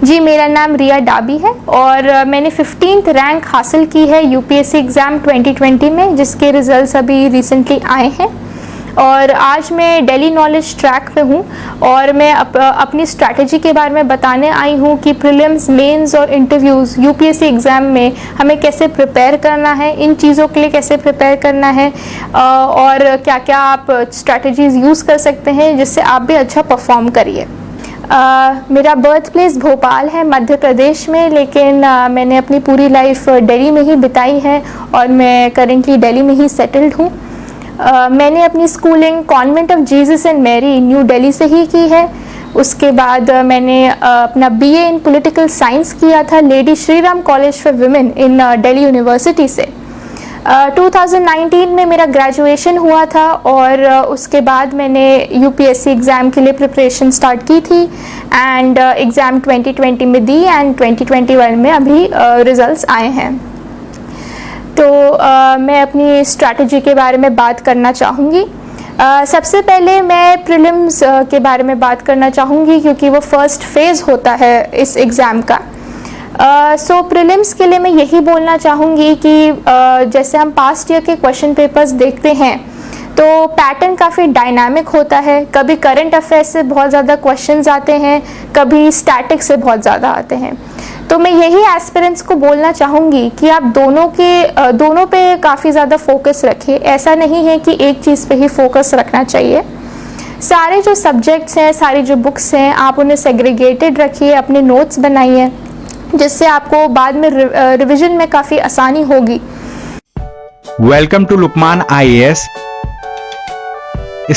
जी, मेरा नाम रिया डाबी है और मैंने 15th रैंक हासिल की है यूपीएससी एग्ज़ाम 2020 में, जिसके रिज़ल्ट्स अभी रिसेंटली आए हैं। और आज मैं दिल्ली नॉलेज ट्रैक पे हूँ और मैं अपनी स्ट्रैटेजी के बारे में बताने आई हूँ कि प्रीलिम्स, मेंस और इंटरव्यूज़ यूपीएससी एग्ज़ाम में हमें कैसे प्रिपेयर करना है, इन चीज़ों के लिए कैसे प्रिपेयर करना है और क्या क्या आप स्ट्रैटेजीज़ यूज़ कर सकते हैं जिससे आप भी अच्छा परफॉर्म करिए। मेरा बर्थ प्लेस भोपाल है, मध्य प्रदेश में, लेकिन मैंने अपनी पूरी लाइफ दिल्ली में ही बिताई है और मैं करेंटली दिल्ली में ही सेटल्ड हूँ। मैंने अपनी schooling convent of Jesus and Mary New Delhi से ही की है। उसके बाद मैंने अपना बीए इन पॉलिटिकल साइंस किया था lady Shri Ram college for women in Delhi university से। 2019 में मेरा ग्रेजुएशन हुआ था और उसके बाद मैंने यूपीएससी एग्ज़ाम के लिए प्रिपरेशन स्टार्ट की थी एंड एग्ज़ाम 2020 में दी एंड 2021 में अभी रिज़ल्ट्स आए हैं। तो मैं अपनी स्ट्रैटेजी के बारे में बात करना चाहूँगी। सबसे पहले मैं प्रीलिम्स के बारे में बात करना चाहूँगी क्योंकि वो फर्स्ट फेज़ होता है इस एग्ज़ाम का। सो प्रीलिम्स के लिए मैं यही बोलना चाहूँगी कि जैसे हम पास्ट ईयर के क्वेश्चन पेपर्स देखते हैं तो पैटर्न काफ़ी डायनामिक होता है। कभी करंट अफेयर्स से बहुत ज़्यादा क्वेश्चंस आते हैं, कभी स्टैटिक से बहुत ज़्यादा आते हैं। तो मैं यही एस्पिरेंट्स को बोलना चाहूँगी कि आप दोनों पे काफ़ी ज़्यादा फोकस रखिए। ऐसा नहीं है कि एक चीज़ पे ही फोकस रखना चाहिए। सारे जो सब्जेक्ट्स हैं, सारी जो बुक्स हैं, आप उन्हें सेग्रीगेटेड रखिए, अपने नोट्स बनाइए, जिससे आपको बाद में रिवीजन में काफ़ी आसानी होगी। Welcome to Lukman IAS.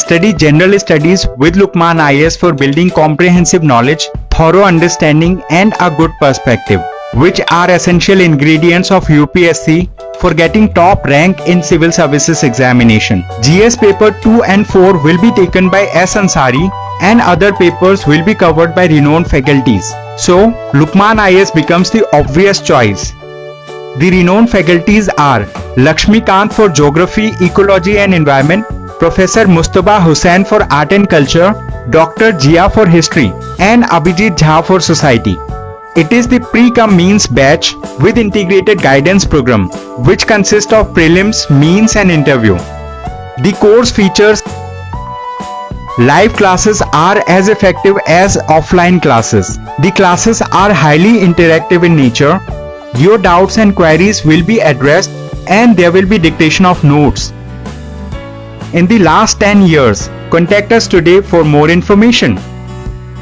Study general studies with Lukman IAS for building comprehensive knowledge, thorough understanding and a good perspective, which are essential ingredients of UPSC for getting top rank in civil services examination. GS paper 2 and 4 will be taken by S. Ansari and other papers will be covered by renowned faculties. So, Lukman IAS becomes the obvious choice. The renowned faculties are Lakshmikant for Geography, Ecology and Environment, Professor Mustafa Hussain for Art and Culture, Dr. Jia for History and Abhijit Jha for Society. It is the pre-cum-means batch with integrated guidance program which consists of prelims, means and interview. The course features live classes are as effective as offline classes. The classes are highly interactive in nature. Your doubts and queries will be addressed and there will be dictation of notes. In the last 10 years, contact us today for more information.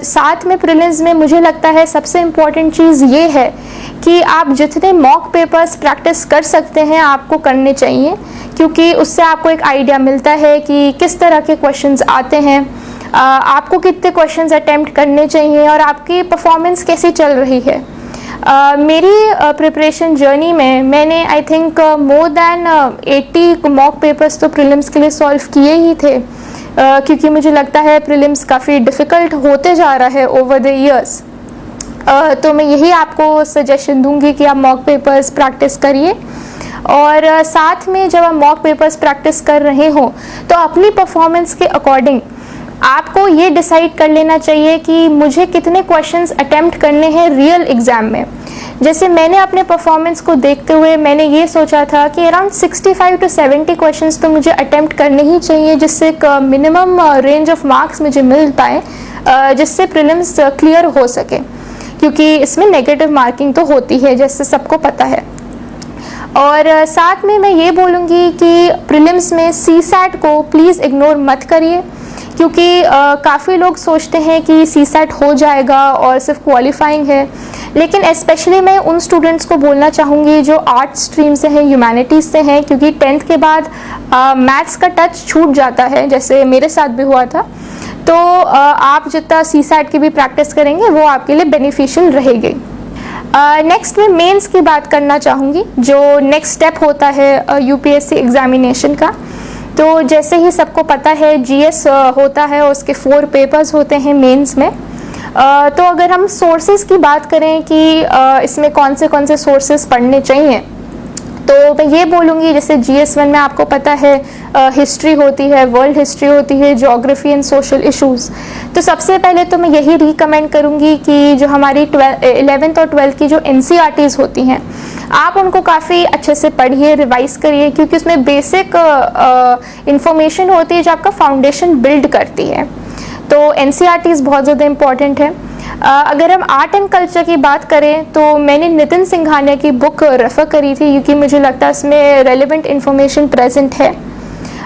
साथ में prelims में मुझे लगता है सबसे important चीज़ ये है कि आप जितने मॉक पेपर्स प्रैक्टिस कर सकते हैं आपको करने चाहिए, क्योंकि उससे आपको एक आइडिया मिलता है कि किस तरह के क्वेश्चंस आते हैं, आपको कितने क्वेश्चंस अटेम्प्ट करने चाहिए और आपकी परफॉर्मेंस कैसी चल रही है। मेरी प्रिपरेशन जर्नी में मैंने I think more than 80 mock papers तो प्रीलिम्स के लिए सॉल्व किए ही थे, क्योंकि मुझे लगता है प्रीलिम्स काफ़ी डिफ़िकल्ट होते जा रहा है ओवर द इयर्स। तो मैं यही आपको सजेशन दूंगी कि आप मॉक पेपर्स प्रैक्टिस करिए और साथ में जब आप मॉक पेपर्स प्रैक्टिस कर रहे हो तो अपनी परफॉर्मेंस के अकॉर्डिंग आपको ये डिसाइड कर लेना चाहिए कि मुझे कितने क्वेश्चंस अटेम्प्ट करने हैं रियल एग्ज़ाम में। जैसे मैंने अपने परफॉर्मेंस को देखते हुए मैंने ये सोचा था कि अराउंड 65 to 70 क्वेश्चंस तो मुझे अटेम्प्ट करने ही चाहिए, जिससे एक मिनिमम रेंज ऑफ मार्क्स मुझे मिल पाए, जिससे प्रीलिम्स क्लियर हो सके, क्योंकि इसमें नेगेटिव मार्किंग तो होती है जैसे सबको पता है। और साथ में मैं ये बोलूँगी कि प्रीलिम्स में CSAT को प्लीज़ इग्नोर मत करिए, क्योंकि काफ़ी लोग सोचते हैं कि CSAT हो जाएगा और सिर्फ क्वालिफाइंग है, लेकिन स्पेशली मैं उन स्टूडेंट्स को बोलना चाहूँगी जो आर्ट स्ट्रीम से हैं, ह्यूमैनिटीज़ से हैं, क्योंकि 10th के बाद मैथ्स का टच छूट जाता है, जैसे मेरे साथ भी हुआ था। तो आप जितना CSAT की भी प्रैक्टिस करेंगे वो आपके लिए बेनिफिशियल रहेगी। नेक्स्ट मैं मेंस की बात करना चाहूँगी, जो नेक्स्ट स्टेप होता है यूपीएससी एग्जामिनेशन का। तो जैसे ही सबको पता है GS होता है, उसके 4 पेपर्स होते हैं मेंस में। तो अगर हम सोर्सेज की बात करें कि इसमें कौन से सोर्सेज पढ़ने चाहिए, तो मैं ये बोलूँगी, जैसे GS1 में आपको पता है हिस्ट्री होती है, वर्ल्ड हिस्ट्री होती है, ज्योग्राफी एंड सोशल इश्यूज़। तो सबसे पहले तो मैं यही रिकमेंड करूँगी कि जो हमारी 11th और 12th की जो NCERTs होती हैं, आप उनको काफ़ी अच्छे से पढ़िए, रिवाइज करिए, क्योंकि उसमें बेसिक इंफॉर्मेशन होती है जो आपका फाउंडेशन बिल्ड करती है। तो NCERTs बहुत ज़्यादा इम्पॉर्टेंट है। अगर हम आर्ट एंड कल्चर की बात करें तो मैंने नितिन सिंघानिया की बुक रेफ़र करी थी, क्योंकि मुझे लगता है उसमें रेलेवेंट इन्फॉर्मेशन प्रेजेंट है।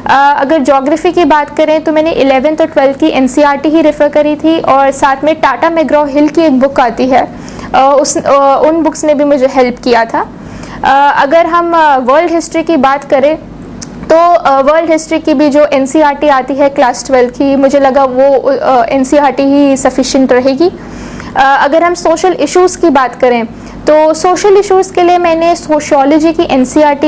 अगर ज्योग्राफी की बात करें तो मैंने 11th और 12th की NCERT ही रेफ़र करी थी, और साथ में टाटा मैग्रॉ हिल की एक बुक आती है, उन बुक्स ने भी मुझे हेल्प किया था। अगर हम वर्ल्ड हिस्ट्री की बात करें तो वर्ल्ड हिस्ट्री की भी जो NCERT आती है क्लास 12 की, मुझे लगा वो NCERT ही सफिशिएंट रहेगी। अगर हम सोशल इश्यूज़ की बात करें तो सोशल इश्यूज़ के लिए मैंने सोशियोलॉजी की NCERT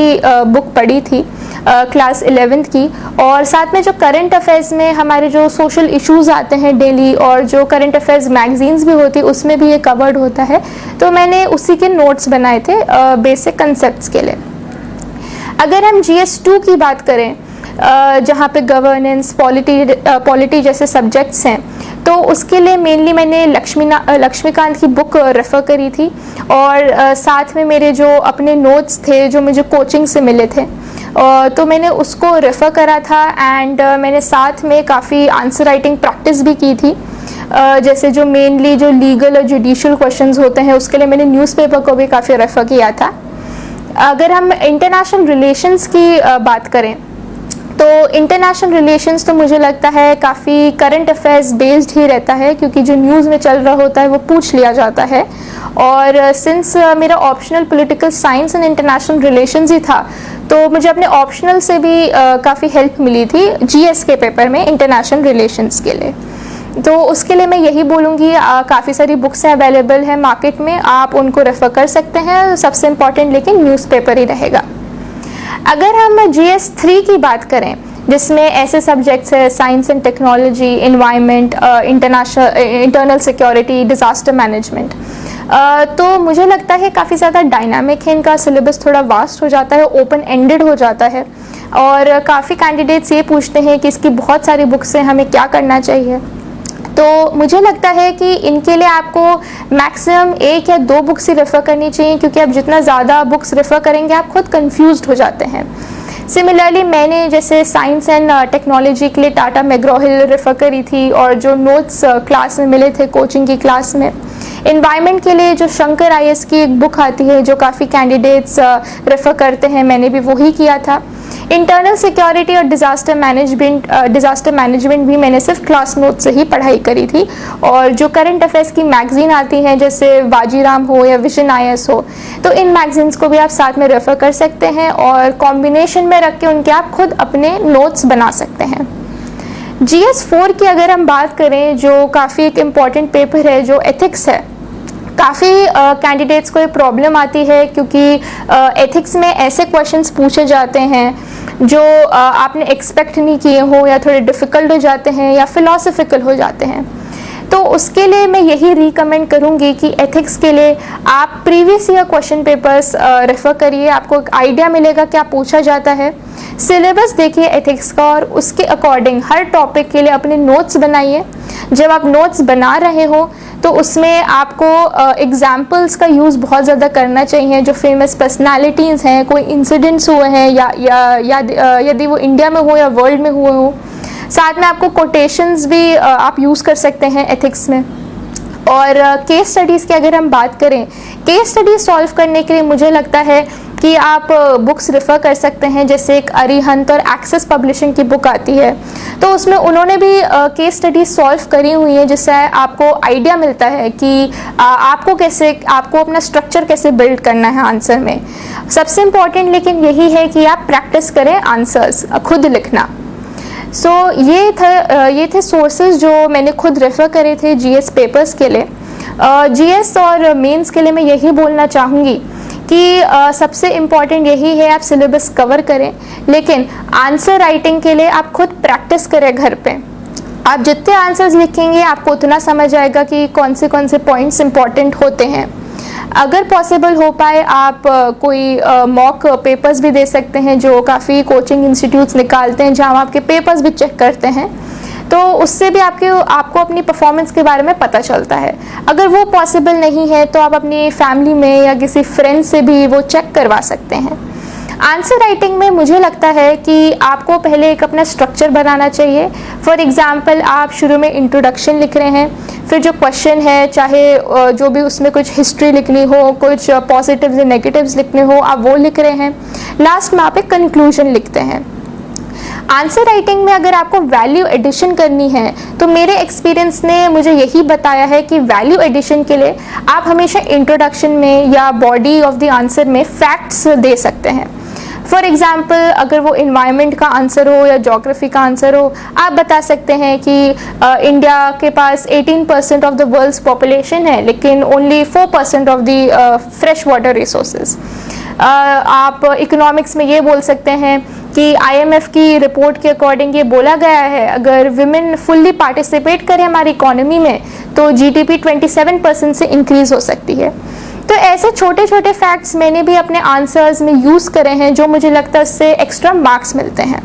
बुक पढ़ी थी क्लास 11th की, और साथ में जो करंट अफेयर्स में हमारे जो सोशल इश्यूज़ आते हैं डेली, और जो करंट अफेयर्स मैगजीन्स भी होती है उसमें भी ये कवर्ड होता है, तो मैंने उसी के नोट्स बनाए थे बेसिक कंसेप्ट्स के लिए। अगर हम GS2 की बात करें, जहाँ पे गवर्नेंस, पॉलिटी जैसे सब्जेक्ट्स हैं, तो उसके लिए मेनली मैंने लक्ष्मीकांत की बुक रेफ़र करी थी, और साथ में मेरे जो अपने नोट्स थे जो मुझे कोचिंग से मिले थे, तो मैंने उसको रेफ़र करा था। एंड मैंने साथ में काफ़ी आंसर राइटिंग प्रैक्टिस भी की थी, जैसे जो मेनली जो लीगल और जुडिशियल क्वेश्चंस होते हैं उसके लिए मैंने न्यूज़पेपर को भी काफ़ी रेफ़र किया था। अगर हम इंटरनेशनल रिलेशंस की बात करें तो इंटरनेशनल रिलेशंस तो मुझे लगता है काफ़ी करंट अफेयर्स बेस्ड ही रहता है, क्योंकि जो न्यूज़ में चल रहा होता है वो पूछ लिया जाता है। और सिंस मेरा optional political science and international relations ही था, तो मुझे अपने ऑप्शनल से भी काफ़ी हेल्प मिली थी GS के पेपर में इंटरनेशनल रिलेशंस के लिए। तो उसके लिए मैं यही बोलूँगी, काफ़ी सारी बुक्स अवेलेबल हैं मार्केट में, आप उनको रेफ़र कर सकते हैं। सबसे इम्पॉर्टेंट लेकिन न्यूज़पेपर ही रहेगा। अगर हम GS3 की बात करें, जिसमें ऐसे सब्जेक्ट्स है science and technology, environment, internal security, disaster management, तो मुझे लगता है काफ़ी ज़्यादा डायनामिक है, इनका सिलेबस थोड़ा वास्ट हो जाता है, ओपन एंडेड हो जाता है, और काफ़ी कैंडिडेट्स ये पूछते हैं कि इसकी बहुत सारी बुक्स हैं, हमें क्या करना चाहिए। तो मुझे लगता है कि इनके लिए आपको मैक्सिमम 1 या 2 बुक्स ही रेफ़र करनी चाहिए, क्योंकि आप जितना ज़्यादा बुक्स रेफ़र करेंगे आप खुद कंफ्यूज्ड हो जाते हैं। सिमिलरली मैंने जैसे साइंस एंड टेक्नोलॉजी के लिए टाटा मैग्रॉ हिल रेफ़र करी थी, और जो नोट्स क्लास में मिले थे कोचिंग की क्लास में। इन्वायरमेंट के लिए जो शंकर IAS की एक बुक आती है जो काफ़ी कैंडिडेट्स रेफ़र करते हैं, मैंने भी वही किया था। इंटरनल सिक्योरिटी और डिज़ास्टर मैनेजमेंट भी मैंने सिर्फ क्लास नोट से ही पढ़ाई करी थी, और जो करंट अफेयर्स की मैगज़ीन आती हैं जैसे बाजीराम हो या विजन IAS हो, तो इन मैगज़ीन्स को भी आप साथ में रेफ़र कर सकते हैं, और कॉम्बिनेशन में रख के उनके आप खुद अपने नोट्स बना सकते हैं। GS4 की अगर हम बात करें, जो काफ़ी एक इम्पॉर्टेंट पेपर है, जो एथिक्स है, काफ़ी कैंडिडेट्स को ये प्रॉब्लम आती है, क्योंकि एथिक्स में ऐसे क्वेश्चंस पूछे जाते हैं जो आपने एक्सपेक्ट नहीं किए हो, या थोड़े डिफ़िकल्ट हो जाते हैं, या फिलोसफिकल हो जाते हैं। तो उसके लिए मैं यही रिकमेंड करूँगी कि एथिक्स के लिए आप previous year question papers refer करिए, आपको एक आइडिया मिलेगा क्या पूछा जाता है। सिलेबस देखिए एथिक्स का, और उसके अकॉर्डिंग हर टॉपिक के लिए अपने नोट्स बनाइए। जब आप नोट्स बना रहे हो तो उसमें आपको एग्जाम्पल्स का यूज़ बहुत ज़्यादा करना चाहिए, जो फेमस पर्सनालिटीज़ हैं, कोई इंसिडेंट्स हुए हैं, या यदि वो इंडिया में हो या वर्ल्ड में हुए हो। साथ में आपको कोटेशंस भी आप यूज़ कर सकते हैं एथिक्स में। और केस स्टडीज़ की अगर हम बात करें, केस स्टडीज सॉल्व करने के लिए मुझे लगता है कि आप बुक्स रेफ़र कर सकते हैं, जैसे एक अरिहंत और एक्सेस पब्लिशिंग की बुक आती है, तो उसमें उन्होंने भी केस स्टडीज सॉल्व करी हुई है, जिससे आपको आइडिया मिलता है कि आपको अपना स्ट्रक्चर कैसे बिल्ड करना है आंसर में। सबसे इम्पॉर्टेंट लेकिन यही है कि आप प्रैक्टिस करें आंसर्स खुद लिखना। सो ये थे सोर्सेज जो मैंने खुद रेफ़र करे थे GS पेपर्स के लिए। GS और मेंस के लिए मैं यही बोलना चाहूँगी कि सबसे इम्पॉर्टेंट यही है आप सिलेबस कवर करें, लेकिन आंसर राइटिंग के लिए आप खुद प्रैक्टिस करें घर पे। आप जितने आंसर्स लिखेंगे आपको उतना समझ आएगा कि कौन से पॉइंट्स इम्पॉर्टेंट होते हैं। अगर पॉसिबल हो पाए आप कोई मॉक पेपर्स भी दे सकते हैं, जो काफ़ी कोचिंग इंस्टीट्यूट्स निकालते हैं जहाँ आपके पेपर्स भी चेक करते हैं, तो उससे भी आपको अपनी परफॉर्मेंस के बारे में पता चलता है। अगर वो पॉसिबल नहीं है तो आप अपनी फैमिली में या किसी फ्रेंड से भी वो चेक करवा सकते हैं। आंसर राइटिंग में मुझे लगता है कि आपको पहले एक अपना स्ट्रक्चर बनाना चाहिए। फॉर एग्जांपल आप शुरू में इंट्रोडक्शन लिख रहे हैं, फिर जो क्वेश्चन है चाहे जो भी उसमें कुछ हिस्ट्री लिखनी हो, कुछ पॉजिटिव्स या नेगेटिव्स लिखने हो, आप वो लिख रहे हैं। लास्ट में आप एक कंक्लूजन लिखते हैं। आंसर राइटिंग में अगर आपको वैल्यू एडिशन करनी है तो मेरे एक्सपीरियंस ने मुझे यही बताया है कि वैल्यू एडिशन के लिए आप हमेशा इंट्रोडक्शन में या बॉडी ऑफ द आंसर में फैक्ट्स दे सकते हैं। फॉर एग्जाम्पल अगर वो इन्वायरमेंट का आंसर हो या जोग्राफी का आंसर हो, आप बता सकते हैं कि इंडिया के पास 18% ऑफ द वर्ल्ड्स पॉपुलेशन है लेकिन only 4% of the fresh water resources. आप इकोनॉमिक्स में ये बोल सकते हैं कि IMF की रिपोर्ट के अकॉर्डिंग ये बोला गया है अगर विमेन फुल्ली पार्टिसिपेट करें हमारी इकोनॉमी में तो GDP 27% से इंक्रीज हो सकती है। तो ऐसे छोटे छोटे फैक्ट्स मैंने भी अपने आंसर्स में यूज़ करे हैं जो मुझे लगता है उससे एक्स्ट्रा मार्क्स मिलते हैं।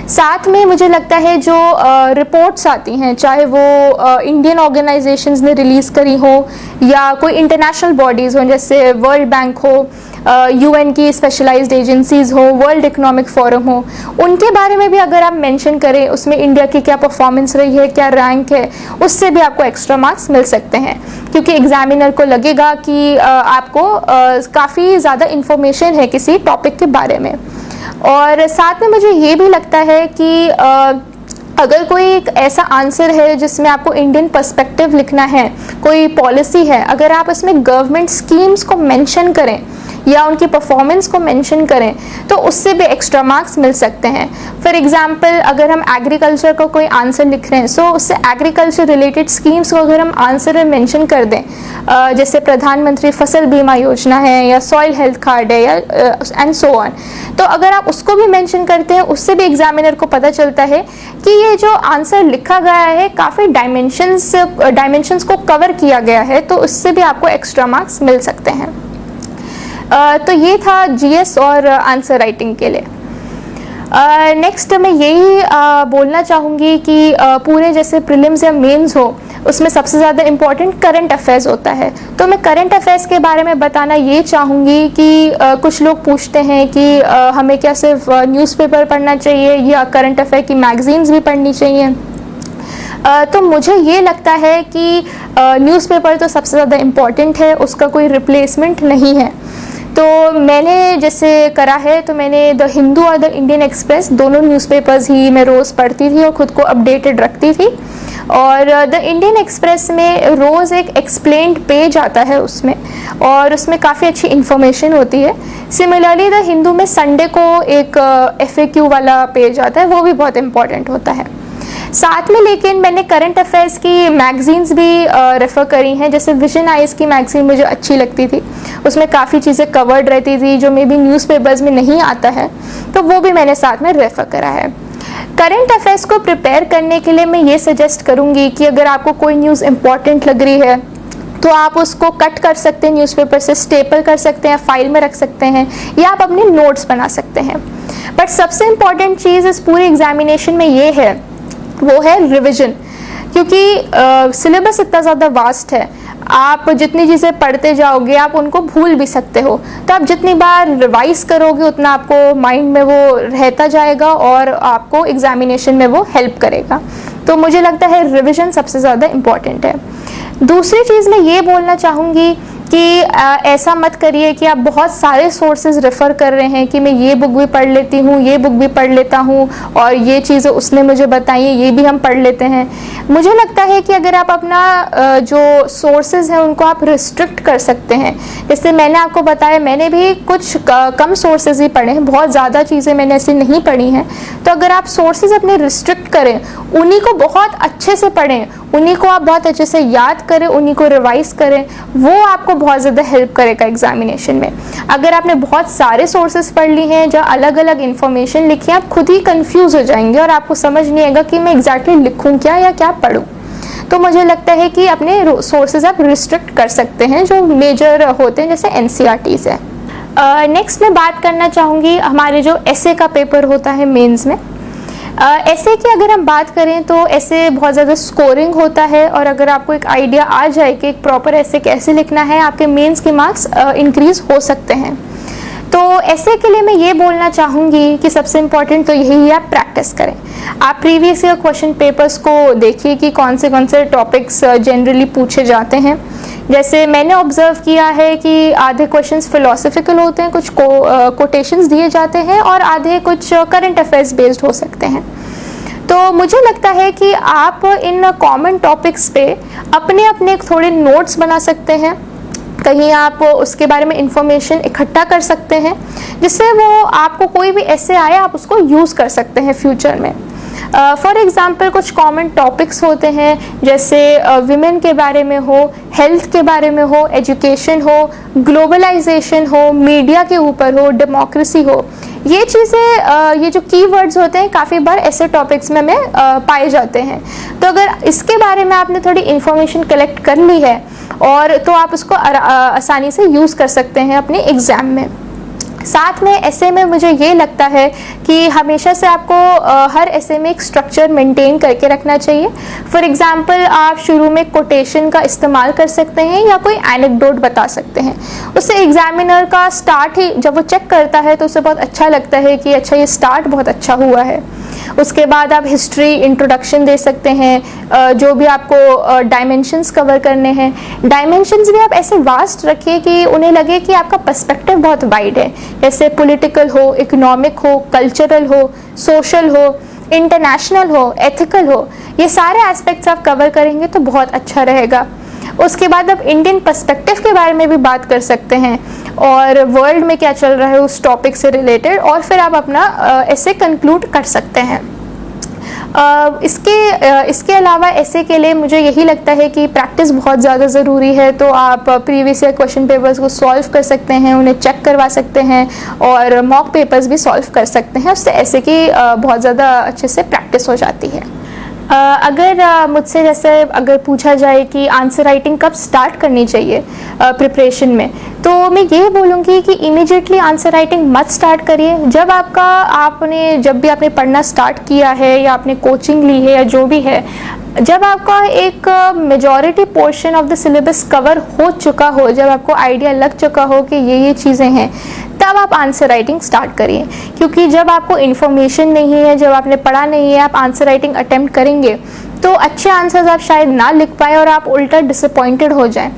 साथ में मुझे लगता है जो रिपोर्ट्स आती हैं, चाहे वो इंडियन ऑर्गेनाइजेशंस ने रिलीज़ करी हो या कोई इंटरनेशनल बॉडीज़ हो जैसे वर्ल्ड बैंक हो, UN की स्पेशलाइज्ड एजेंसीज हो, वर्ल्ड इकोनॉमिक फोरम हो, उनके बारे में भी अगर आप मेंशन करें उसमें इंडिया की क्या परफॉर्मेंस रही है, क्या रैंक है, उससे भी आपको एक्स्ट्रा मार्क्स मिल सकते हैं क्योंकि एग्जामिनर को लगेगा कि आपको काफ़ी ज़्यादा इंफॉर्मेशन है किसी टॉपिक के बारे में। और साथ में मुझे ये भी लगता है कि अगर कोई एक ऐसा आंसर है जिसमें आपको इंडियन पर्सपेक्टिव लिखना है, कोई पॉलिसी है, अगर आप इसमें गवर्नमेंट स्कीम्स को मेंशन करें या उनकी परफॉर्मेंस को मेंशन करें तो उससे भी एक्स्ट्रा मार्क्स मिल सकते हैं। फॉर एग्जांपल अगर हम एग्रीकल्चर का कोई आंसर लिख रहे हैं सो उससे एग्रीकल्चर रिलेटेड स्कीम्स को अगर हम आंसर में मेंशन कर दें, जैसे प्रधानमंत्री फसल बीमा योजना है या सॉइल हेल्थ कार्ड है या एंड सो ऑन, तो अगर आप उसको भी मेंशन करते हैं उससे भी एग्जामिनर को पता चलता है कि ये जो आंसर लिखा गया है काफ़ी डायमेंशंस को कवर किया गया है, तो उससे भी आपको एक्स्ट्रा मार्क्स मिल सकते हैं। तो ये था GS और आंसर राइटिंग के लिए। नेक्स्ट मैं यही बोलना चाहूँगी कि पूरे जैसे प्रीलिम्स या मेंस हो उसमें सबसे ज़्यादा इम्पॉर्टेंट करंट अफेयर्स होता है। तो मैं करंट अफेयर्स के बारे में बताना ये चाहूँगी कि कुछ लोग पूछते हैं कि हमें क्या सिर्फ न्यूज़पेपर पढ़ना चाहिए या करंट अफेयर की मैगजीन्स भी पढ़नी चाहिए। तो मुझे ये लगता है कि न्यूज़पेपर तो सबसे ज़्यादा इम्पॉर्टेंट है, उसका कोई रिप्लेसमेंट नहीं है। तो मैंने जैसे करा है तो मैंने द हिंदू और द इंडियन एक्सप्रेस दोनों न्यूज़पेपर्स ही मैं रोज़ पढ़ती थी और ख़ुद को अपडेटेड रखती थी। और द इंडियन एक्सप्रेस में रोज़ एक एक्सप्लेन्ड पेज आता है उसमें, और उसमें काफ़ी अच्छी इन्फॉर्मेशन होती है। सिमिलरली द हिंदू में संडे को एक FAQ वाला पेज आता है, वो भी बहुत इम्पॉर्टेंट होता है। साथ में लेकिन मैंने करंट अफेयर्स की मैगजीन्स भी रेफ़र करी हैं, जैसे विजन आइज़ की मैगजीन मुझे अच्छी लगती थी, उसमें काफ़ी चीज़ें कवर्ड रहती थी जो मे बी न्यूज़पेपर्स में नहीं आता है, तो वो भी मैंने साथ में रेफ़र करा है। करंट अफेयर्स को प्रिपेयर करने के लिए मैं ये सजेस्ट करूँगी कि अगर आपको कोई न्यूज़ इम्पॉर्टेंट लग रही है तो आप उसको कट कर सकते हैं, न्यूज़पेपर से स्टेपल कर सकते हैं, फाइल में रख सकते हैं या आप अपने नोट्स बना सकते हैं। बट सबसे इम्पॉर्टेंट चीज़ इस पूरी एग्जामिनेशन में ये है, वो है रिवीजन, क्योंकि सिलेबस इतना ज़्यादा वास्ट है, आप जितनी चीज़ें पढ़ते जाओगे आप उनको भूल भी सकते हो, तो आप जितनी बार रिवाइज करोगे उतना आपको माइंड में वो रहता जाएगा और आपको एग्जामिनेशन में वो हेल्प करेगा। तो मुझे लगता है रिवीजन सबसे ज़्यादा इम्पॉर्टेंट है। दूसरी चीज़ मैं ये बोलना चाहूँगी कि ऐसा मत करिए कि आप बहुत सारे सोर्सेज रेफ़र कर रहे हैं कि मैं ये बुक भी पढ़ लेती हूँ, ये बुक भी पढ़ लेता हूँ और ये चीज़ें उसने मुझे बताई है, ये भी हम पढ़ लेते हैं। मुझे लगता है कि अगर आप अपना जो सोर्सेज हैं उनको आप रिस्ट्रिक्ट कर सकते हैं। जैसे मैंने आपको बताया, मैंने भी कुछ कम सोर्सेज ही पढ़े हैं, बहुत ज़्यादा चीज़ें मैंने ऐसी नहीं पढ़ी हैं। तो अगर आप सोर्सेज अपने रिस्ट्रिक्ट करें, उन्हीं को बहुत अच्छे से पढ़ें, उन्हीं को आप बहुत अच्छे से याद करें, उन्हीं को रिवाइज करें, वो आपको बहुत ज़्यादा हेल्प करेगा एग्जामिनेशन में। अगर आपने बहुत सारे सोर्सेज पढ़ ली हैं जहाँ अलग अलग इन्फॉर्मेशन लिखी है, आप खुद ही कंफ्यूज हो जाएंगे और आपको समझ नहीं आएगा कि मैं एग्जैक्टली लिखूँ क्या या क्या पढ़ूँ। तो मुझे लगता है कि अपने सोर्सेज आप रिस्ट्रिक्ट कर सकते हैं जो मेजर होते हैं, जैसे NCERTs है। नेक्स्ट मैं बात करना चाहूँगी हमारे जो ऐसे का पेपर होता है मेंस में। ऐसे की अगर हम बात करें तो ऐसे बहुत ज़्यादा स्कोरिंग होता है, और अगर आपको एक आइडिया आ जाए कि एक प्रॉपर ऐसे कैसे लिखना है, आपके मेंस के मार्क्स इंक्रीज हो सकते हैं। तो ऐसे के लिए मैं ये बोलना चाहूँगी कि सबसे इम्पॉर्टेंट तो यही है, आप प्रैक्टिस करें। आप प्रीवियस ईयर क्वेश्चन पेपर्स को देखिए कि कौन से टॉपिक्स जनरली पूछे जाते हैं। जैसे मैंने ऑब्जर्व किया है कि आधे क्वेश्चंस फिलोसफिकल होते हैं, कुछ कोटेशंस दिए जाते हैं, और आधे कुछ करंट अफेयर्स बेस्ड हो सकते हैं। तो मुझे लगता है कि आप इन कॉमन टॉपिक्स पे अपने अपने थोड़े नोट्स बना सकते हैं, कहीं आप उसके बारे में इंफॉर्मेशन इकट्ठा कर सकते हैं, जिससे वो आपको कोई भी ऐसे आए आप उसको यूज़ कर सकते हैं फ्यूचर में। फॉर एग्ज़ाम्पल कुछ कॉमन टॉपिक्स होते हैं, जैसे विमेन के बारे में हो, हेल्थ के बारे में हो, एजुकेशन हो, ग्लोबलाइजेशन हो, मीडिया के ऊपर हो, डेमोक्रेसी हो। ये चीज़ें, ये जो कीवर्ड्स होते हैं काफ़ी बार ऐसे टॉपिक्स में पाए जाते हैं। तो अगर इसके बारे में आपने थोड़ी इन्फॉर्मेशन कलेक्ट कर ली है, और तो आप उसको आसानी से यूज़ कर सकते हैं अपने एग्ज़ाम में। साथ में ऐसे में मुझे ये लगता है कि हमेशा से आपको हर ऐसे में एक स्ट्रक्चर मेंटेन करके रखना चाहिए। फॉर एग्जांपल आप शुरू में कोटेशन का इस्तेमाल कर सकते हैं या कोई एनेक्डोट बता सकते हैं। उससे एग्जामिनर का स्टार्ट ही जब वो चेक करता है तो उसे बहुत अच्छा लगता है कि अच्छा ये स्टार्ट बहुत अच्छा हुआ है। उसके बाद आप हिस्ट्री इंट्रोडक्शन दे सकते हैं, जो भी आपको डायमेंशंस कवर करने हैं। डायमेंशंस भी आप ऐसे वास्ट रखिए कि उन्हें लगे कि आपका पर्सपेक्टिव बहुत वाइड है, जैसे पॉलिटिकल हो, इकोनॉमिक हो, कल्चरल हो, सोशल हो, इंटरनेशनल हो, एथिकल हो। ये सारे एस्पेक्ट्स आप कवर करेंगे तो बहुत अच्छा रहेगा। उसके बाद आप इंडियन पर्सपेक्टिव के बारे में भी बात कर सकते हैं और वर्ल्ड में क्या चल रहा है उस टॉपिक से रिलेटेड, और फिर आप अपना ऐसे कंक्लूड कर सकते हैं। इसके अलावा ऐसे के लिए मुझे यही लगता है कि प्रैक्टिस बहुत ज़्यादा ज़रूरी है। तो आप प्रीवियस ईयर क्वेश्चन पेपर्स को सॉल्व कर सकते हैं, उन्हें चेक करवा सकते हैं, और मॉक पेपर्स भी सॉल्व कर सकते हैं। उससे ऐसे की बहुत ज़्यादा अच्छे से प्रैक्टिस हो जाती है। अगर मुझसे जैसे अगर पूछा जाए कि आंसर राइटिंग कब स्टार्ट करनी चाहिए प्रिपरेशन में, तो मैं ये बोलूँगी कि इमीडिएटली आंसर राइटिंग मत स्टार्ट करिए। जब भी आपने पढ़ना स्टार्ट किया है या आपने कोचिंग ली है या जो भी है, जब आपका एक majority portion of the syllabus cover हो चुका हो, जब आपको आइडिया लग चुका हो कि ये चीज़ें हैं, तब आप आंसर राइटिंग स्टार्ट करिए। क्योंकि जब आपको इन्फॉर्मेशन नहीं है, जब आपने पढ़ा नहीं है, आप आंसर राइटिंग अटेम्प्ट करेंगे तो अच्छे आंसर्स आप शायद ना लिख पाएँ और आप उल्टा डिसअपॉइंटेड हो जाएं।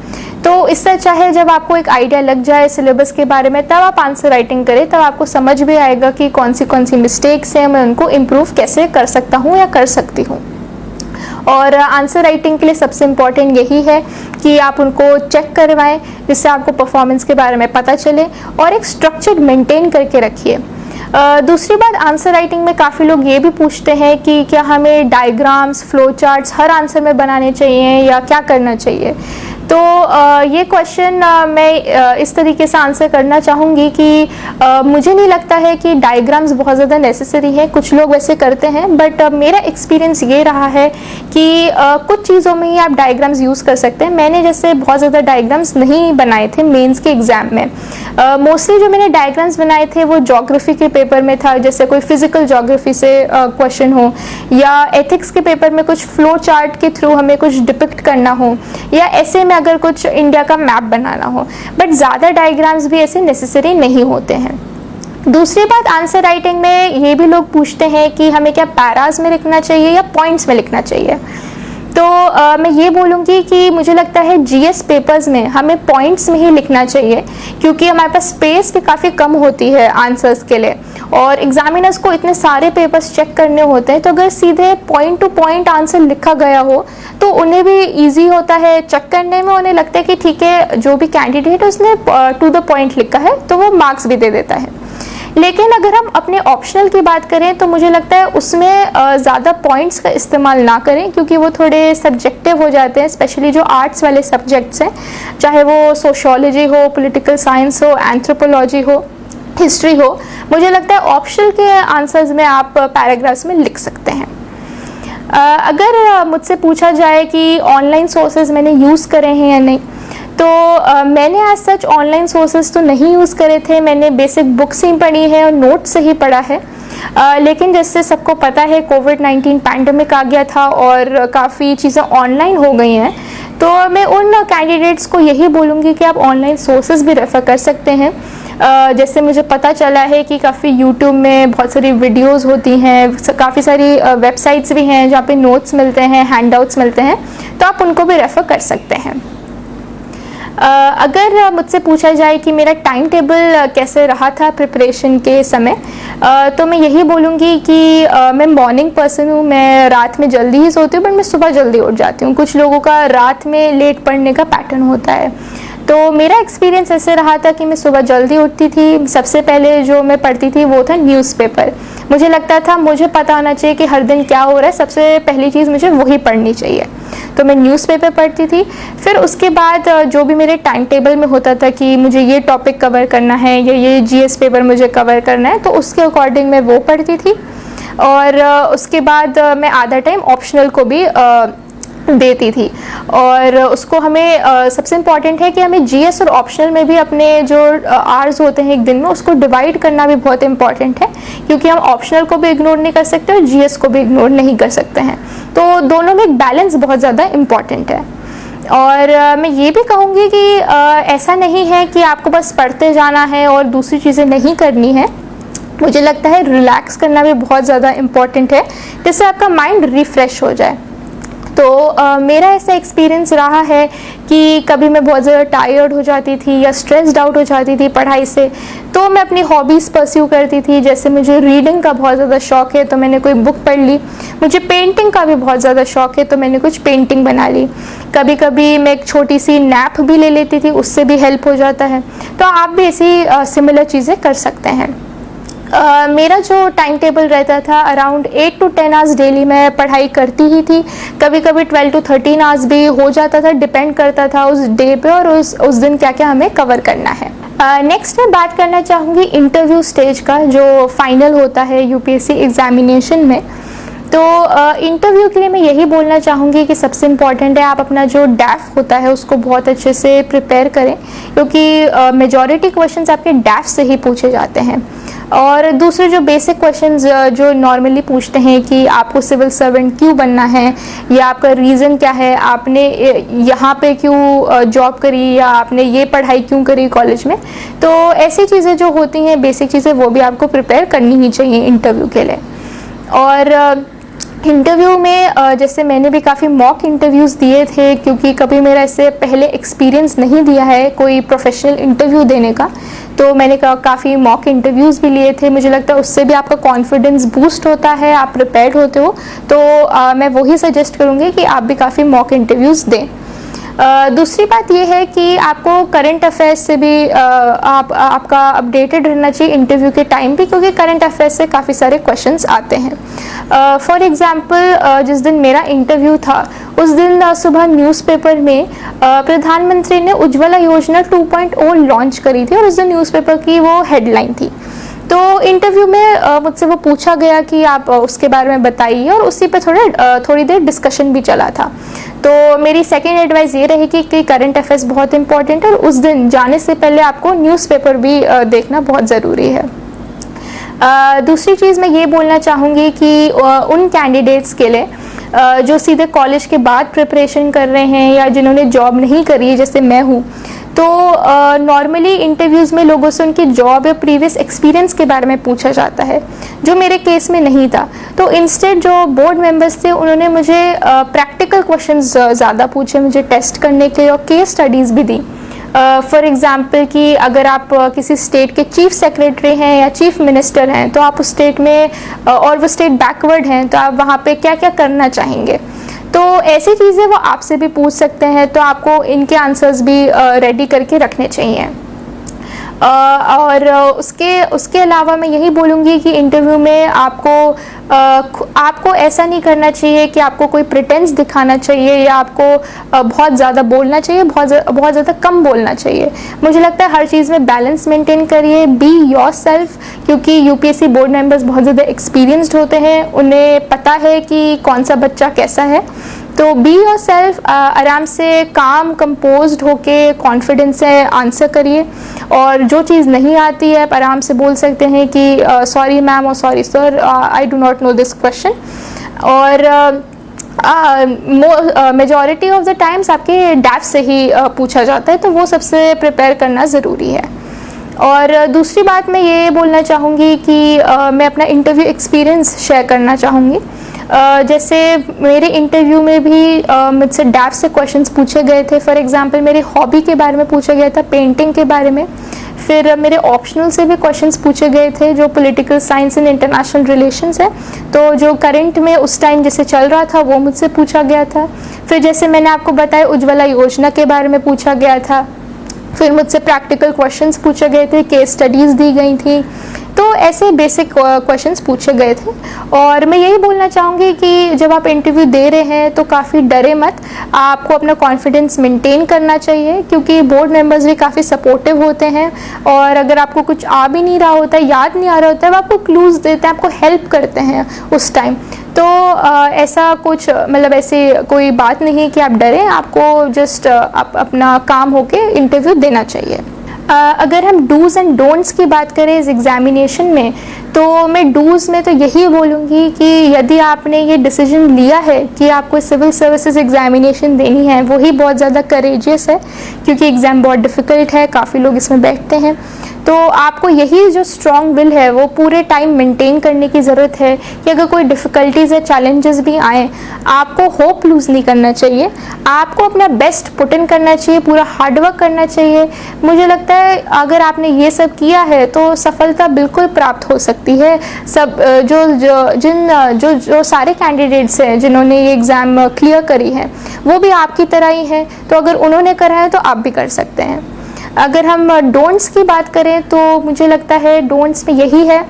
तो इससे अच्छा है जब आपको एक आइडिया लग जाए सिलेबस के बारे में, तब आप आंसर राइटिंग करें। तब आपको समझ भी आएगा कि कौन सी मिस्टेक्स हैं, मैं उनको इम्प्रूव कैसे कर सकता हूँ या कर सकती हूँ। और आंसर राइटिंग के लिए सबसे इम्पॉर्टेंट यही है कि आप उनको चेक करवाएं, जिससे आपको परफॉर्मेंस के बारे में पता चले, और एक स्ट्रक्चर मेंटेन करके रखिए। दूसरी बात, आंसर राइटिंग में काफ़ी लोग ये भी पूछते हैं कि क्या हमें डायग्राम्स, फ्लो चार्ट्स हर आंसर में बनाने चाहिए या क्या करना चाहिए। तो ये क्वेश्चन मैं इस तरीके से आंसर करना चाहूँगी कि मुझे नहीं लगता है कि डायग्राम्स बहुत ज़्यादा नेसेसरी है। कुछ लोग वैसे करते हैं, बट मेरा एक्सपीरियंस ये रहा है कि कुछ चीज़ों में ही आप डायग्राम्स यूज़ कर सकते हैं। मैंने जैसे बहुत ज़्यादा डायग्राम्स नहीं बनाए थे मेंस के एग्ज़ाम में। मोस्टली जो मैंने डायग्राम्स बनाए थे वो ज्योग्राफी के पेपर में था, जैसे कोई फिजिकल ज्योग्राफी से क्वेश्चन हो, या एथिक्स के पेपर में कुछ फ्लो चार्ट के थ्रू हमें कुछ डिपिक्ट करना हो, या ऐसे में अगर कुछ इंडिया का मैप बनाना हो। बट ज़्यादा डायग्राम्स भी ऐसे नेसेसरी नहीं होते हैं। दूसरी बात, आंसर राइटिंग में ये भी लोग पूछते हैं कि हमें क्या पैराज में लिखना चाहिए या पॉइंट्स में लिखना चाहिए। तो मैं ये बोलूँगी कि मुझे लगता है जीएस पेपर्स में हमें पॉइंट्स में ही लिखना चाहिए, क्योंकि हमारे पास स्पेस भी काफ़ी कम होती है आंसर्स के लिए, और एग्जामिनर्स को इतने सारे पेपर्स चेक करने होते हैं। तो अगर सीधे पॉइंट टू पॉइंट आंसर लिखा गया हो तो उन्हें भी ईजी होता है चेक करने में। उन्हें लगता है कि ठीक है, जो भी कैंडिडेट है उसने टू द पॉइंट लिखा है, तो वो मार्क्स भी दे देता है। लेकिन अगर हम अपने ऑप्शनल की बात करें तो मुझे लगता है उसमें ज़्यादा पॉइंट्स का इस्तेमाल ना करें, क्योंकि वो थोड़े सब्जेक्टिव हो जाते हैं, स्पेशली जो आर्ट्स वाले सब्जेक्ट्स हैं, चाहे वो सोशियोलॉजी हो, पॉलिटिकल साइंस हो, एंथ्रोपोलॉजी हो, हिस्ट्री हो। मुझे लगता है ऑप्शनल के आंसर्स में आप पैराग्राफ्स में लिख सकते हैं। अगर मुझसे पूछा जाए कि ऑनलाइन सोर्सेज मैंने यूज़ करे हैं या नहीं, तो मैंने आज सच ऑनलाइन सोर्सेज तो नहीं यूज़ करे थे। मैंने बेसिक बुक्स ही पढ़ी है और नोट्स से ही पढ़ा है। लेकिन जैसे सबको पता है कोविड-19 पैंडमिक आ गया था और काफ़ी चीज़ें ऑनलाइन हो गई हैं, तो मैं उन कैंडिडेट्स को यही बोलूँगी कि आप ऑनलाइन सोर्सेज भी रेफ़र कर सकते हैं। जैसे मुझे पता चला है कि काफ़ी यूट्यूब में बहुत सारी वीडियोस होती हैं, काफ़ी सारी वेबसाइट्स भी हैं जहाँ पे नोट्स मिलते हैं, हैंडआउट्स मिलते हैं, तो आप उनको भी रेफ़र कर सकते हैं। अगर मुझसे पूछा जाए कि मेरा टाइम टेबल कैसे रहा था प्रिपरेशन के समय, तो मैं यही बोलूँगी कि मैं मॉर्निंग पर्सन हूँ। मैं रात में जल्दी ही सोती हूँ, बट मैं सुबह जल्दी उठ जाती हूँ। कुछ लोगों का रात में लेट पढ़ने का पैटर्न होता है, तो मेरा एक्सपीरियंस ऐसे रहा था कि मैं सुबह जल्दी उठती थी। सबसे पहले जो मैं पढ़ती थी वो था न्यूज़पेपर। मुझे लगता था मुझे पता होना चाहिए कि हर दिन क्या हो रहा है, सबसे पहली चीज़ मुझे वही पढ़नी चाहिए, तो मैं न्यूज़पेपर पढ़ती थी। फिर उसके बाद जो भी मेरे टाइम टेबल में होता था कि मुझे ये टॉपिक कवर करना है या ये जीएस पेपर मुझे कवर करना है, तो उसके अकॉर्डिंग मैं वो पढ़ती थी। और उसके बाद मैं आधा टाइम ऑप्शनल को भी देती थी। और उसको हमें सबसे इम्पॉर्टेंट है कि हमें जीएस और ऑप्शनल में भी अपने जो आवर्स होते हैं एक दिन में, उसको डिवाइड करना भी बहुत इम्पॉर्टेंट है, क्योंकि हम ऑप्शनल को भी इग्नोर नहीं कर सकते और जीएस को भी इग्नोर नहीं कर सकते हैं। तो दोनों में एक बैलेंस बहुत ज़्यादा इम्पॉर्टेंट है। और मैं ये भी कहूँगी कि ऐसा नहीं है कि आपको बस पढ़ते जाना है और दूसरी चीज़ें नहीं करनी है। मुझे लगता है रिलैक्स करना भी बहुत ज़्यादा इम्पॉर्टेंट है, जिससे आपका माइंड रिफ़्रेश हो जाए। तो मेरा ऐसा एक्सपीरियंस रहा है कि कभी मैं बहुत ज़्यादा टायर्ड हो जाती थी या स्ट्रेस्ड आउट हो जाती थी पढ़ाई से, तो मैं अपनी हॉबीज़ परस्यू करती थी। जैसे मुझे रीडिंग का बहुत ज़्यादा शौक़ है, तो मैंने कोई बुक पढ़ ली। मुझे पेंटिंग का भी बहुत ज़्यादा शौक़ है, तो मैंने कुछ पेंटिंग बना ली। कभी कभी मैं एक छोटी सी नैप भी ले लेती थी, उससे भी हेल्प हो जाता है। तो आप भी ऐसी सिमिलर चीज़ें कर सकते हैं। मेरा जो टाइम टेबल रहता था, अराउंड 8 to 10 आवर्स डेली मैं पढ़ाई करती ही थी। कभी कभी 12 to 13 आवर्स भी हो जाता था, डिपेंड करता था उस डे पे और उस दिन क्या क्या हमें कवर करना है। नेक्स्ट मैं बात करना चाहूँगी इंटरव्यू स्टेज का, जो फाइनल होता है यूपीएससी एग्जामिनेशन में। तो इंटरव्यू के लिए मैं यही बोलना चाहूँगी कि सबसे इम्पॉर्टेंट है आप अपना जो डैफ होता है उसको बहुत अच्छे से प्रिपेयर करें, क्योंकि मेजॉरिटी क्वेश्चंस आपके डैफ से ही पूछे जाते हैं। और दूसरे जो बेसिक क्वेश्चंस जो नॉर्मली पूछते हैं कि आपको सिविल सर्वेंट क्यों बनना है, या आपका रीज़न क्या है, आपने यहाँ पे क्यों जॉब करी, या आपने ये पढ़ाई क्यों करी कॉलेज में, तो ऐसी चीज़ें जो होती हैं बेसिक चीज़ें, वो भी आपको प्रिपेयर करनी ही चाहिए इंटरव्यू के लिए। और इंटरव्यू में जैसे मैंने भी काफ़ी मॉक इंटरव्यूज़ दिए थे, क्योंकि कभी मेरा इससे पहले एक्सपीरियंस नहीं दिया है कोई प्रोफेशनल इंटरव्यू देने का, तो मैंने काफ़ी मॉक इंटरव्यूज़ भी लिए थे। मुझे लगता है उससे भी आपका कॉन्फिडेंस बूस्ट होता है, आप प्रिपेयर्ड होते हो। तो मैं वही सजेस्ट करूँगी कि आप भी काफ़ी मॉक इंटरव्यूज़ दें। दूसरी बात यह है कि आपको करंट अफेयर्स से भी आपका अपडेटेड रहना चाहिए इंटरव्यू के टाइम भी, क्योंकि करंट अफेयर्स से काफ़ी सारे क्वेश्चंस आते हैं। फॉर एग्जांपल जिस दिन मेरा इंटरव्यू था उस दिन सुबह न्यूज़पेपर में प्रधानमंत्री ने उज्ज्वला योजना 2.0 लॉन्च करी थी, और उस दिन न्यूज़पेपर की वो हेडलाइन थी। तो इंटरव्यू में मुझसे वो पूछा गया कि आप उसके बारे में बताइए, और उसी पे थोड़ी देर डिस्कशन भी चला था। तो मेरी सेकेंड एडवाइस ये रहेगी कि करंट अफेयर्स बहुत इंपॉर्टेंट है, और उस दिन जाने से पहले आपको न्यूज़पेपर भी देखना बहुत ज़रूरी है। दूसरी चीज़ मैं ये बोलना चाहूँगी कि उन कैंडिडेट्स के लिए जो सीधे कॉलेज के बाद प्रिपरेशन कर रहे हैं या जिन्होंने जॉब नहीं करी है, जैसे मैं हूँ, तो नॉर्मली इंटरव्यूज़ में लोगों से उनकी जॉब या प्रीवियस एक्सपीरियंस के बारे में पूछा जाता है, जो मेरे केस में नहीं था। तो इंस्टेड जो बोर्ड मेंबर्स थे उन्होंने मुझे प्रैक्टिकल क्वेश्चंस ज़्यादा पूछे, मुझे टेस्ट करने के, और केस स्टडीज़ भी दी। फॉर एग्ज़ाम्पल कि अगर आप किसी स्टेट के चीफ सेक्रेटरी हैं या चीफ मिनिस्टर हैं, तो आप उस स्टेट में और वो स्टेट बैकवर्ड हैं, तो आप वहाँ पे क्या क्या करना चाहेंगे। तो ऐसी चीज़ें वो आपसे भी पूछ सकते हैं, तो आपको इनके आंसर्स भी रेडी करके रखने चाहिए। और उसके अलावा मैं यही बोलूँगी कि इंटरव्यू में आपको ऐसा नहीं करना चाहिए कि आपको कोई प्रिटेंस दिखाना चाहिए या आपको बहुत ज़्यादा बोलना चाहिए, बहुत ज़्यादा कम बोलना चाहिए। मुझे लगता है हर चीज़ में बैलेंस मेंटेन करिए, बी योरसेल्फ, क्योंकि यूपीएससी बोर्ड मेंबर्स बहुत ज़्यादा एक्सपीरियंस्ड होते हैं, उन्हें पता है कि कौन सा बच्चा कैसा है। तो बी योरसेल्फ, आराम से काम कंपोज्ड होके कॉन्फिडेंस से आंसर करिए, और जो चीज़ नहीं आती है आप आराम से बोल सकते हैं कि सॉरी मैम और sorry sir, I do not know this question. और मेजॉरिटी ऑफ द टाइम्स आपके डैफ से ही पूछा जाता है, तो वो सबसे प्रिपेयर करना ज़रूरी है। और दूसरी बात मैं ये बोलना चाहूँगी कि मैं अपना इंटरव्यू एक्सपीरियंस शेयर करना चाहूँगी। जैसे मेरे इंटरव्यू में भी मुझसे डैफ से क्वेश्चंस पूछे गए थे। फॉर एग्जांपल मेरे हॉबी के बारे में पूछा गया था, पेंटिंग के बारे में। फिर मेरे ऑप्शनल से भी क्वेश्चंस पूछे गए थे जो political science and international relations है, तो जो करंट में उस टाइम जैसे चल रहा था वो मुझसे पूछा गया था। फिर जैसे मैंने आपको बताया उज्ज्वला योजना के बारे में पूछा गया था। फिर मुझसे प्रैक्टिकल क्वेश्चंस पूछे गए थे, केस स्टडीज़ दी गई थी। तो ऐसे बेसिक क्वेश्चंस पूछे गए थे। और मैं यही बोलना चाहूँगी कि जब आप इंटरव्यू दे रहे हैं तो काफ़ी डरे मत, आपको अपना कॉन्फिडेंस मेंटेन करना चाहिए, क्योंकि बोर्ड मेंबर्स भी काफ़ी सपोर्टिव होते हैं। और अगर आपको कुछ आ भी नहीं रहा होता है, याद नहीं आ रहा होता है, वो आपको क्लूज़ देते हैं, आपको हेल्प करते हैं उस टाइम। तो ऐसा कुछ मतलब ऐसी कोई बात नहीं कि आप डरें, आपको जस्ट अपना काम होके इंटरव्यू देना चाहिए। अगर हम डूज़ एंड डोंट्स की बात करें इस एग्ज़ामिनेशन में, तो मैं डूज़ में तो यही बोलूँगी कि यदि आपने ये डिसीजन लिया है कि आपको सिविल सर्विसेज एग्ज़ामिनेशन देनी है, वही बहुत ज़्यादा करेजियस है, क्योंकि एग्ज़ाम बहुत डिफ़िकल्ट है, काफ़ी लोग इसमें बैठते हैं। तो आपको यही जो स्ट्रॉन्ग विल है वो पूरे टाइम मेंटेन करने की ज़रूरत है कि अगर कोई डिफ़िकल्टीज़ या चैलेंजेस भी आएँ, आपको होप लूज़ नहीं करना चाहिए, आपको अपना बेस्ट पुट इन करना चाहिए, पूरा हार्डवर्क करना चाहिए। मुझे लगता है अगर आपने ये सब किया है तो सफलता बिल्कुल प्राप्त हो सकती है। सब जो सारे कैंडिडेट्स हैं जिन्होंने ये एग्ज़ाम क्लियर करी है, वो भी आपकी तरह ही हैं, तो अगर उन्होंने करा है तो आप भी कर सकते हैं। अगर हम डोंट्स की बात करें तो मुझे लगता है डोंट्स में यही है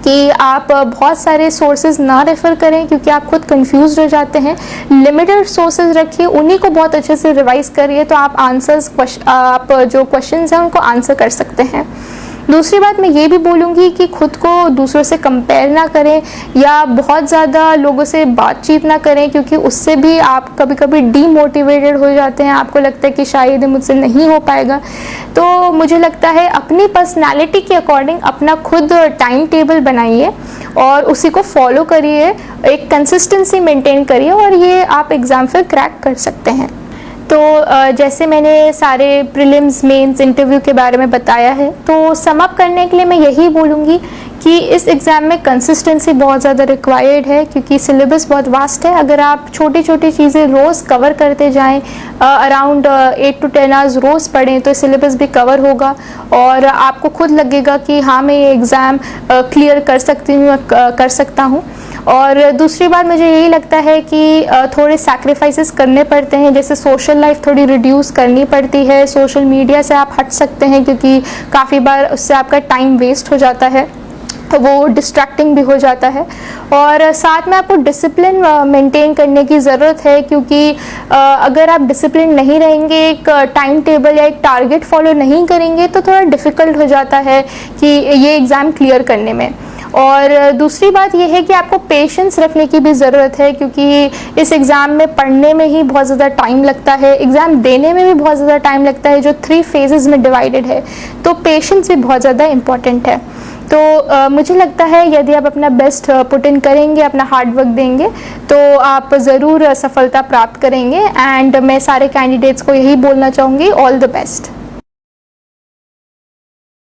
कि आप बहुत सारे सोर्सेज ना रेफ़र करें, क्योंकि आप खुद कंफ्यूज हो जाते हैं। लिमिटेड सोर्सेज रखिए, उन्हीं को बहुत अच्छे से रिवाइज करिए, तो आप आप जो क्वेश्चंस हैं उनको आंसर कर सकते हैं। दूसरी बात मैं ये भी बोलूँगी कि खुद को दूसरों से कंपेयर ना करें या बहुत ज़्यादा लोगों से बातचीत ना करें, क्योंकि उससे भी आप कभी कभी डीमोटिवेटेड हो जाते हैं, आपको लगता है कि शायद मुझसे नहीं हो पाएगा। तो मुझे लगता है अपनी पर्सनालिटी के अकॉर्डिंग अपना खुद टाइम टेबल बनाइए और उसी को फॉलो करिए, एक कंसिस्टेंसी मेंटेन करिए, और ये आप एग्ज़ाम फिर क्रैक कर सकते हैं। तो जैसे मैंने सारे प्रीलिम्स, मेंस, इंटरव्यू के बारे में बताया है, तो सम अप करने के लिए मैं यही बोलूँगी कि इस एग्ज़ाम में कंसिस्टेंसी बहुत ज़्यादा रिक्वायर्ड है, क्योंकि सिलेबस बहुत वास्ट है। अगर आप छोटी छोटी चीज़ें रोज़ कवर करते जाएं, अराउंड 8 to 10 आवर्स रोज़ पढ़ें, तो सिलेबस भी कवर होगा और आपको खुद लगेगा कि हाँ मैं ये एग्ज़ाम क्लियर कर सकता हूँ। और दूसरी बात मुझे यही लगता है कि थोड़े सैक्रिफाइसेस करने पड़ते हैं, जैसे सोशल लाइफ थोड़ी रिड्यूस करनी पड़ती है, सोशल मीडिया से आप हट सकते हैं, क्योंकि काफ़ी बार उससे आपका टाइम वेस्ट हो जाता है, तो वो डिस्ट्रैक्टिंग भी हो जाता है। और साथ में आपको डिसिप्लिन मेंटेन करने की ज़रूरत है, क्योंकि अगर आप डिसिप्लिन नहीं रहेंगे, एक टाइम टेबल या एक टारगेट फॉलो नहीं करेंगे, तो थोड़ा डिफ़िकल्ट हो जाता है कि ये एग्ज़ाम क्लियर करने में। और दूसरी बात यह है कि आपको पेशेंस रखने की भी ज़रूरत है, क्योंकि इस एग्ज़ाम में पढ़ने में ही बहुत ज़्यादा टाइम लगता है, एग्ज़ाम देने में भी बहुत ज़्यादा टाइम लगता है, जो 3 फेजेस में डिवाइडेड है, तो पेशेंस भी बहुत ज़्यादा इम्पॉर्टेंट है। तो मुझे लगता है यदि आप अपना बेस्ट पुट इन करेंगे, अपना हार्ड वर्क देंगे, तो आप ज़रूर सफलता प्राप्त करेंगे। एंड मैं सारे कैंडिडेट्स को यही बोलना चाहूँगी, ऑल द बेस्ट।